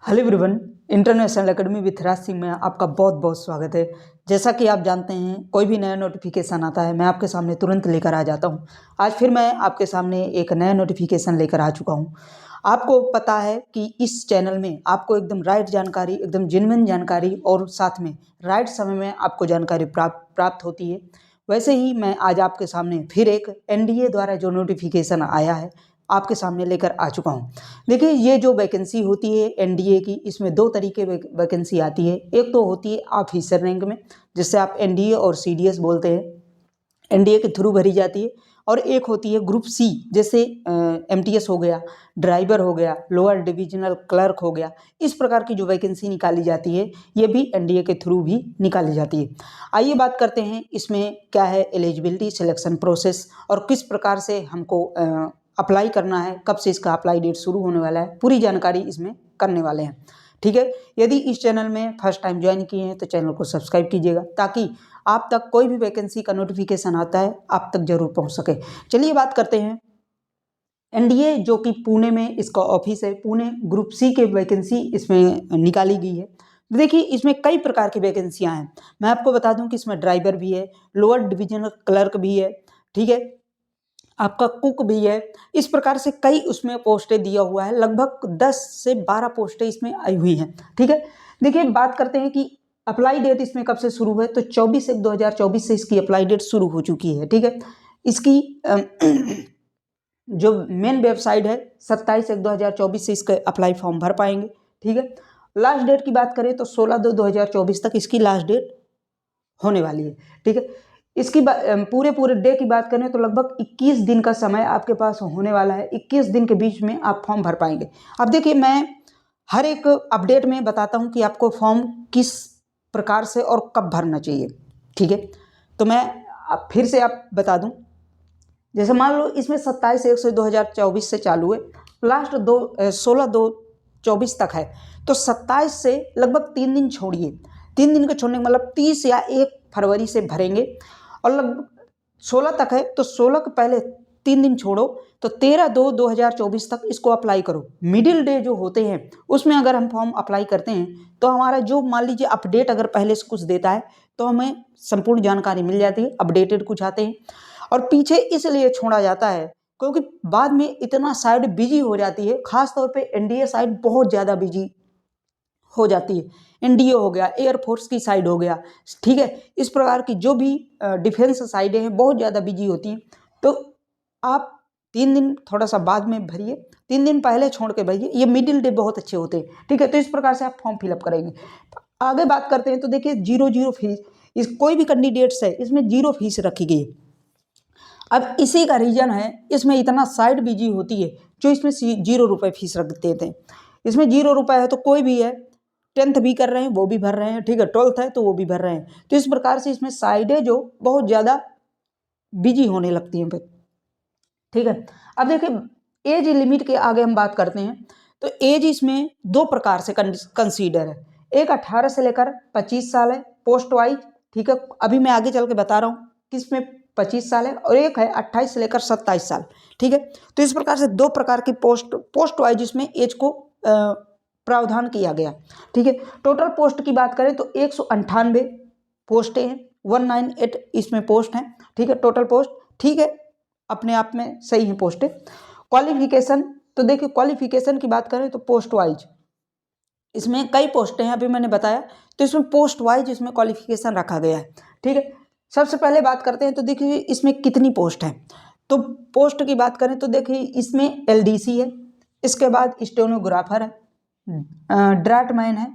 Hello everyone, international academy with Raj Singh में आपका बहुत बहुत स्वागत है। जैसा कि आप जानते हैं, कोई भी नया नोटिफिकेशन आता है मैं आपके सामने तुरंत लेकर आ जाता हूं। आज फिर मैं आपके सामने एक नया नोटिफिकेशन लेकर आ चुका हूं। आपको पता है कि इस चैनल में आपको एकदम राइट जानकारी, एकदम जेन्युइन जानकारी और साथ में राइट समय में आपको जानकारी प्राप्त होती है। वैसे ही मैं आज आपके सामने फिर एक एनडीए द्वारा जो नोटिफिकेशन आया है आपके सामने लेकर आ चुका हूं। देखिए, ये जो वैकेंसी होती है एनडीए की, इसमें दो तरीके वैकेंसी आती है। एक तो होती है ऑफिसर रैंक में, जिससे आप एनडीए और सीडीएस बोलते हैं, एनडीए के थ्रू भरी जाती है। और एक होती है ग्रुप सी, जैसे एमटीएस हो गया, ड्राइवर हो गया, लोअर डिविजनल क्लर्क हो गया। इस प्रकार की जो वैकेंसी निकाली जाती है ये भी एनडीए के थ्रू भी निकाली जाती है। आइए बात करते हैं इसमें क्या है एलिजिबिलिटी, सिलेक्शन प्रोसेस और किस प्रकार से हमको अप्लाई करना है, कब से इसका अप्लाई डेट शुरू होने वाला है, पूरी जानकारी इसमें करने वाले हैं। ठीक है, यदि इस चैनल में फर्स्ट टाइम ज्वाइन किए हैं तो चैनल को सब्सक्राइब कीजिएगा, ताकि आप तक कोई भी वैकेंसी का नोटिफिकेशन आता है आप तक जरूर पहुंच सके। चलिए बात करते हैं एनडीए, जो कि पुणे में इसका ऑफिस है। पुणे ग्रुप सी के वैकेंसी इसमें निकाली गई है। देखिए, इसमें कई प्रकार की वैकेंसियां हैं। मैं आपको बता दूं कि इसमें ड्राइवर भी है, लोअर डिविजनल क्लर्क भी है, ठीक है, आपका कुक भी है। इस प्रकार से कई उसमें पोस्टें दिया हुआ है, लगभग 10 से 12 पोस्टें इसमें आई हुई हैं। ठीक है, देखिए बात करते हैं कि अप्लाई डेट इसमें कब से शुरू है, तो 24/1/2024 से इसकी अप्लाई डेट शुरू हो चुकी है। ठीक है, इसकी जो मेन वेबसाइट है 27/1/2024 से इसका अप्लाई फॉर्म भर पाएंगे। ठीक है, लास्ट डेट की बात करें तो 16/2/2024 तक इसकी लास्ट डेट होने वाली है। ठीक है, इसकी पूरे डे की बात करें तो लगभग 21 दिन का समय आपके पास होने वाला है। 21 दिन के बीच में आप फॉर्म भर पाएंगे। अब देखिए, मैं हर एक अपडेट में बताता हूं कि आपको फॉर्म किस प्रकार से और कब भरना चाहिए। ठीक है, तो मैं फिर से आप बता दूं, जैसे मान लो इसमें 27/1/2024 से चालू है, लास्ट 16/2/24 तक है, तो 27 से लगभग 3 दिन छोड़िए, 3 दिन के छोड़ने का मतलब 30 या 1 फरवरी से भरेंगे, और लगभग 16 तक है तो 16 के पहले 3 दिन छोड़ो, तो 13/2/2024 तक इसको अप्लाई करो। मिडिल डे जो होते हैं उसमें अगर हम फॉर्म अप्लाई करते हैं तो हमारा जो मान लीजिए अपडेट अगर पहले से कुछ देता है तो हमें संपूर्ण जानकारी मिल जाती है, अपडेटेड कुछ आते हैं। और पीछे इसलिए छोड़ा जाता है क्योंकि बाद में इतना साइड बिजी हो जाती है, खासतौर पे एनडीए साइड बहुत ज़्यादा बिजी हो जाती है। एनडीए हो गया, एयरफोर्स की साइड हो गया, ठीक है, इस प्रकार की जो भी डिफेंस साइडें हैं बहुत ज़्यादा बिजी होती हैं। तो आप 3 दिन थोड़ा सा बाद में भरिए, 3 दिन पहले छोड़ के भरिए, ये मिडिल डे बहुत अच्छे होते हैं। ठीक है, तो इस प्रकार से आप फॉर्म फिलअप करेंगे। आगे बात करते हैं तो देखिए, 0 फीस, इस कोई भी कैंडिडेट्स है इसमें 0 फीस रखी गई है। अब इसी का रीजन है इसमें इतना साइड बिजी होती है, जो इसमें 0 रुपये फीस रख देते हैं। इसमें 0 रुपये है तो कोई भी है, 10th भी कर रहे हैं वो भी भर रहे हैं, ठीक है, 12th है तो वो भी भर रहे हैं। तो इस प्रकार से इसमें साइडें जो बहुत ज़्यादा बिजी होने लगती हैं फिर। ठीक है, अब देखिए एज लिमिट के आगे हम बात करते हैं, तो एज इसमें 2 प्रकार से कंसीडर है। एक 18 से लेकर 25 साल है पोस्ट वाइज। ठीक है, अभी मैं आगे चल के बता रहा हूँ किसमें 25 साल है, और एक है 28 से लेकर 27 साल। ठीक है, तो इस प्रकार से 2 प्रकार की पोस्ट वाइज इसमें एज को प्रावधान किया गया। ठीक है, टोटल पोस्ट की बात करें तो 198 पोस्टें हैं, 198 इसमें पोस्ट हैं। ठीक है, टोटल पोस्ट, ठीक है, अपने आप में सही है पोस्टें। क्वालिफिकेशन, तो देखिए क्वालिफिकेशन की बात करें तो पोस्ट वाइज इसमें कई पोस्टें हैं, अभी मैंने बताया, तो इसमें पोस्ट वाइज इसमें क्वालिफिकेशन रखा गया है। ठीक है, सबसे पहले बात करते हैं तो देखिए इसमें कितनी पोस्ट है। तो पोस्ट की बात करें तो देखिए इसमें एलडीसी है, इसके बाद स्टेनोग्राफर है, ड्राफ्टमैन है,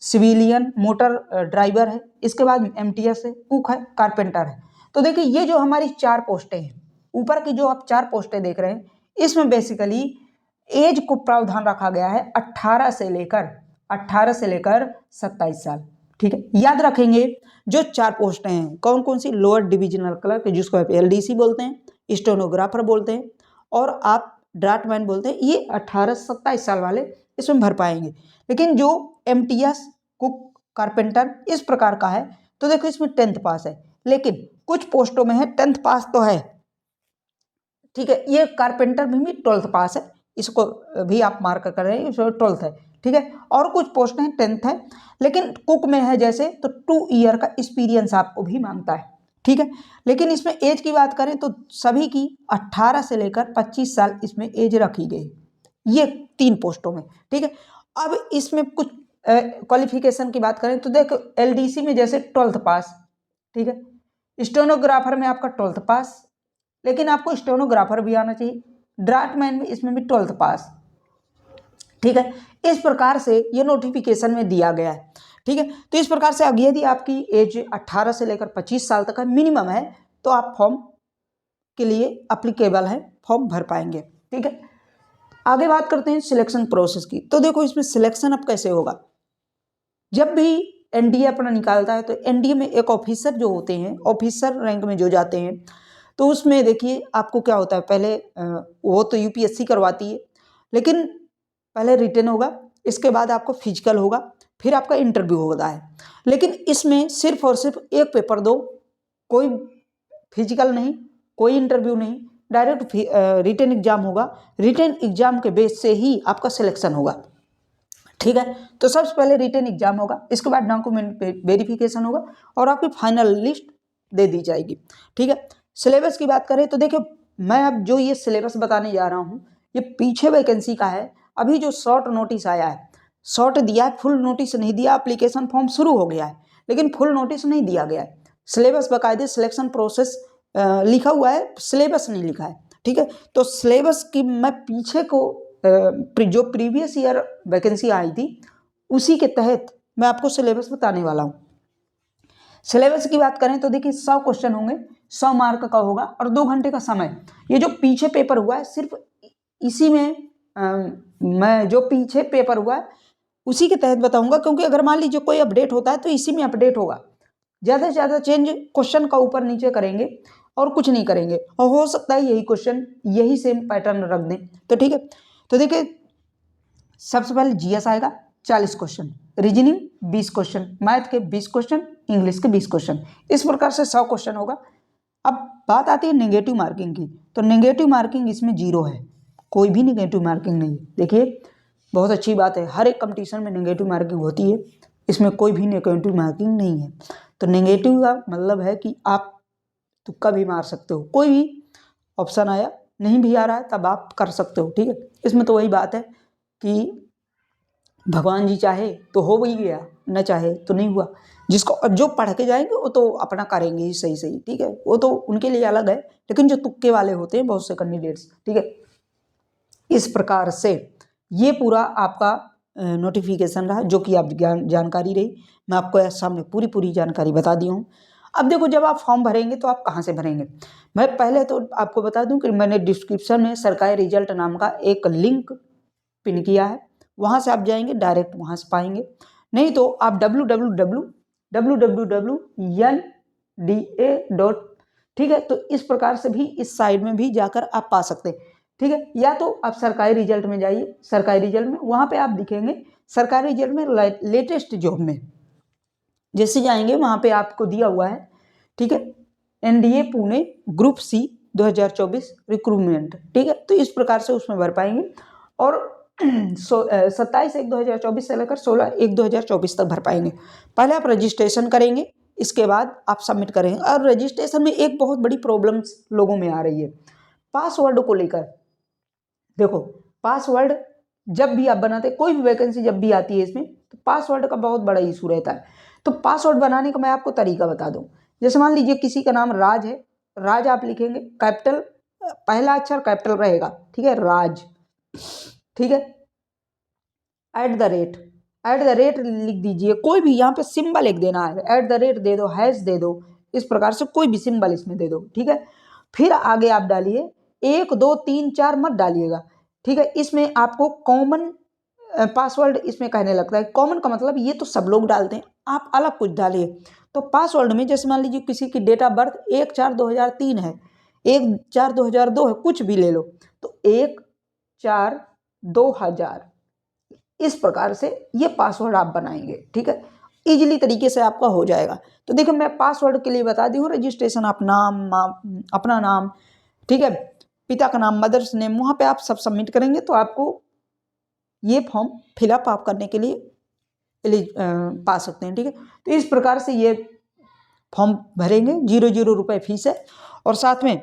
सिविलियन मोटर ड्राइवर है, इसके बाद एमटीएस है, कुक है, कारपेंटर है। तो देखिए ये जो हमारी 4 पोस्टें हैं, ऊपर की जो आप 4 पोस्टें देख रहे हैं, इसमें बेसिकली एज को प्रावधान रखा गया है 18 से लेकर 27 साल। ठीक है, याद रखेंगे जो 4 पोस्टें हैं कौन कौन सी, लोअर डिविजनल क्लर्क जिसको आप एलडीसी बोलते हैं, स्टेनोग्राफर बोलते हैं, और आप ड्राफ्टमैन बोलते हैं, ये 18 से 27 साल वाले इसमें भर पाएंगे। लेकिन जो एमटीएस, कुक, कारपेंटर इस प्रकार का है तो देखो इसमें 10th पास है, लेकिन कुछ पोस्टों में है 10th पास तो है, ठीक है, ये कारपेंटर में भी 12th पास है, इसको भी आप मार्क कर रहे हैं, 12th है, ठीक है। और कुछ पोस्ट हैं 10th है, लेकिन कुक में है जैसे तो 2 ईयर का एक्सपीरियंस आपको भी मांगता है, ठीक है। लेकिन इसमें एज की बात करें तो सभी की 18 से लेकर 25 साल इसमें एज रखी गई, ये 3 पोस्टों में, ठीक है। अब इसमें कुछ क्वालिफिकेशन की बात करें तो देखो एलडीसी में जैसे 12th पास, ठीक है। स्टेनोग्राफर में आपका 12th पास, लेकिन आपको स्टेनोग्राफर भी आना चाहिए। ड्राफ्टमैन में इसमें भी 12th पास, ठीक है। इस प्रकार से ये नोटिफिकेशन में दिया गया है, ठीक है। तो इस प्रकार से अब यदि आपकी एज 18 से लेकर 25 साल तक का मिनिमम है तो आप फॉर्म के लिए अप्लीकेबल है, फॉर्म भर पाएंगे, ठीक है। आगे बात करते हैं सिलेक्शन प्रोसेस की। तो देखो इसमें सिलेक्शन अब कैसे होगा। जब भी एनडीए अपना निकालता है तो एनडीए में एक ऑफिसर जो होते हैं, ऑफिसर रैंक में जो जाते हैं, तो उसमें देखिए आपको क्या होता है, पहले वो तो यूपीएससी करवाती है, लेकिन पहले रिटन होगा, इसके बाद आपको फिजिकल होगा, फिर आपका इंटरव्यू होता है। लेकिन इसमें सिर्फ और सिर्फ एक पेपर दो, कोई फिजिकल नहीं, कोई इंटरव्यू नहीं, डायरेक्ट रिटन एग्जाम होगा। रिटन एग्जाम के बेस से ही आपका सिलेक्शन होगा, ठीक है। तो सबसे पहले रिटन एग्जाम होगा, इसके बाद डॉक्यूमेंट वेरिफिकेशन होगा और आपकी फाइनल लिस्ट दे दी जाएगी, ठीक है। सिलेबस की बात करें तो देखिए मैं अब जो ये सिलेबस बताने जा रहा हूँ ये पीछे वैकेंसी का है। अभी जो शॉर्ट नोटिस आया है, शॉर्ट दिया है, फुल नोटिस नहीं दिया। एप्लीकेशन फॉर्म शुरू हो गया है लेकिन फुल नोटिस नहीं दिया गया है। सिलेबस बाकायदे सिलेक्शन प्रोसेस लिखा हुआ है, सिलेबस नहीं लिखा है, ठीक है। तो सिलेबस की मैं पीछे को जो प्रीवियस ईयर वैकेंसी आई थी उसी के तहत मैं आपको सिलेबस बताने वाला हूँ। सिलेबस की बात करें तो देखिए 100 क्वेश्चन होंगे, 100 मार्क का होगा और 2 घंटे का समय। ये जो पीछे पेपर हुआ है सिर्फ इसी में मैं जो पीछे पेपर हुआ है उसी के तहत बताऊंगा, क्योंकि अगर मान लीजिए कोई अपडेट होता है तो इसी में अपडेट होगा। ज़्यादा से ज़्यादा चेंज क्वेश्चन का ऊपर नीचे करेंगे और कुछ नहीं करेंगे, और हो सकता है यही क्वेश्चन यही सेम पैटर्न रख दें, तो ठीक है। तो देखिए सबसे पहले जीएस आएगा 40 क्वेश्चन, रीजनिंग 20 क्वेश्चन, मैथ के 20 क्वेश्चन, इंग्लिश के 20 क्वेश्चन, इस प्रकार से 100 क्वेश्चन होगा। अब बात आती है नेगेटिव मार्किंग की, तो नेगेटिव मार्किंग इसमें 0 है, कोई भी नेगेटिव मार्किंग नहीं है। देखिए बहुत अच्छी बात है, हर एक कंपटीशन में नेगेटिव मार्किंग होती है, इसमें कोई भी नेगेटिव मार्किंग नहीं है। तो नेगेटिव का मतलब है कि आप तुक्का भी मार सकते हो, कोई भी ऑप्शन आया नहीं भी आ रहा है तब आप कर सकते हो, ठीक है। इसमें तो वही बात है कि भगवान जी चाहे तो हो भी गया, न चाहे तो नहीं हुआ। जिसको जो पढ़ के जाएंगे वो तो अपना करेंगे ही सही सही, ठीक है, वो तो उनके लिए अलग है। लेकिन जो तुक्के वाले होते हैं बहुत से कैंडिडेट्स, ठीक है, इस प्रकार से ये पूरा आपका नोटिफिकेशन रहा जो कि आप जानकारी रही। मैं आपको सामने पूरी जानकारी बता दी हूँ। अब देखो जब आप फॉर्म भरेंगे तो आप कहाँ से भरेंगे। मैं पहले तो आपको बता दूं कि मैंने डिस्क्रिप्शन में सरकारी रिजल्ट नाम का एक लिंक पिन किया है, वहाँ से आप जाएंगे डायरेक्ट वहाँ से पाएंगे। नहीं तो आप www.nda. ठीक है, तो इस प्रकार से भी इस साइड में भी जाकर आप पा सकते हैं, ठीक है। या तो आप सरकारी रिजल्ट में जाइए, सरकारी रिजल्ट में वहाँ पे आप दिखेंगे सरकारी रिजल्ट में लेटेस्ट जॉब में जैसे जाएंगे वहाँ पे आपको दिया हुआ है, ठीक है, NDA Pune group C 2024 recruitment, ठीक है। तो इस प्रकार से उसमें भर पाएंगे और 27/1/2024 से लेकर 16/1/2024 तक भर पाएंगे। पहले आप रजिस्ट्रेशन करेंगे, इसके बाद आप सबमिट करेंगे। और रजिस्ट्रेशन में एक बहुत बड़ी प्रॉब्लम्स लोगों में आ रही है पासवर्ड को लेकर। देखो पासवर्ड जब भी आप बनाते, कोई भी वैकेंसी जब भी आती है इसमें, तो पासवर्ड का बहुत बड़ा इशू रहता है। तो पासवर्ड बनाने का मैं आपको तरीका बता दूं। जैसे मान लीजिए किसी का नाम राज है, राज आप लिखेंगे कैपिटल, पहला अक्षर कैपिटल रहेगा, ठीक है, राज, ठीक है। @ लिख दीजिए, कोई भी यहाँ पे सिंबल एक देना है, @ दे दो, हैश दे दो, इस प्रकार से कोई भी सिंबल इसमें दे दो, ठीक है। फिर आगे आप डालिए 1 2 3 4 मत डालिएगा, ठीक है। इसमें आपको कॉमन पासवर्ड इसमें कहने लगता है। कॉमन का मतलब ये तो सब लोग डालते हैं, आप अलग कुछ डालिए। तो पासवर्ड में जैसे मान लीजिए किसी की डेट ऑफ बर्थ 1/4/2003 है, 1/4/2002 है, कुछ भी ले लो, तो 1/4/2000 इस प्रकार से ये पासवर्ड आप बनाएंगे, ठीक है। इजीली तरीके से आपका हो जाएगा। तो देखिए मैं पासवर्ड के लिए बता दी हूँ, रजिस्ट्रेशन आप नाम, अपना नाम, ठीक है, पिता का नाम, मदर्स नेम, वहाँ पे आप सब सबमिट करेंगे तो आपको ये फॉर्म फिलअप आप करने के लिए पा सकते हैं। ठीक है, तो इस प्रकार से ये फॉर्म भरेंगे, 0 रुपये फीस है, और साथ में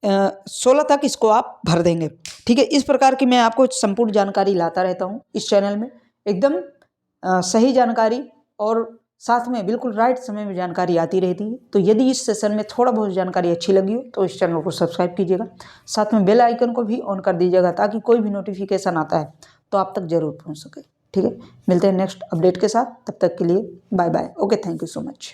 16 तक इसको आप भर देंगे। ठीक है, इस प्रकार की मैं आपको संपूर्ण जानकारी लाता रहता हूँ इस चैनल में, एकदम सही जानकारी और साथ में बिल्कुल राइट समय में जानकारी आती रहती है। तो यदि इस सेशन में थोड़ा बहुत जानकारी अच्छी लगी हो तो इस चैनल को सब्सक्राइब कीजिएगा, साथ में बेल आइकन को भी ऑन कर दीजिएगा ताकि कोई भी नोटिफिकेशन आता है तो आप तक जरूर पहुँच सके। ठीक है, मिलते हैं नेक्स्ट अपडेट के साथ, तब तक के लिए bye bye. Okay, thank you so much.